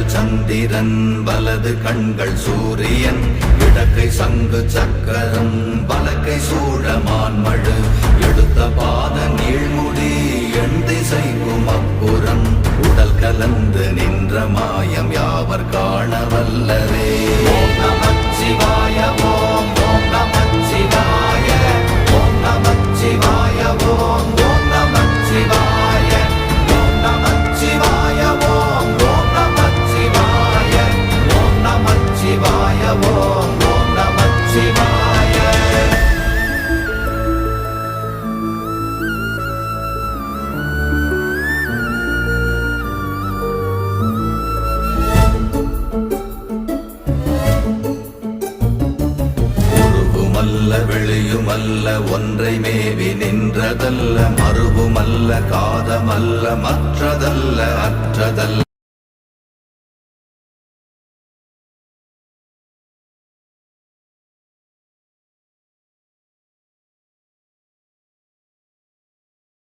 இடங்கள் சந்திரன் வலது கண்கள் சூரியன் இடக்கை சங்கு சக்கரம் வலக்கை சூழமான்மழு எடுத்த பாத நீழ்முடி எண் திசைக்கும் அப்புறம் உடல் கலந்து நின்ற மாயம் யாவர் காண வல்லரே. ஓம் நமச்சிவாய ஓம் ஓம் நமச்சிவாய ஓம் நமச்சிவாய ஓம் ஓம் நமச்சிவாய ஓம் நமச்சிவாய ஓம் ஓம் நமச்சிவாய ஓம் நமச்சிவாய ஓம் ஓம் நமச்சிவாய. வெளியுமல்ல ஒன்றை மேவி நின்றதல்ல மறுவுமல்ல காதமல்ல மற்றதல்ல அற்றதல்ல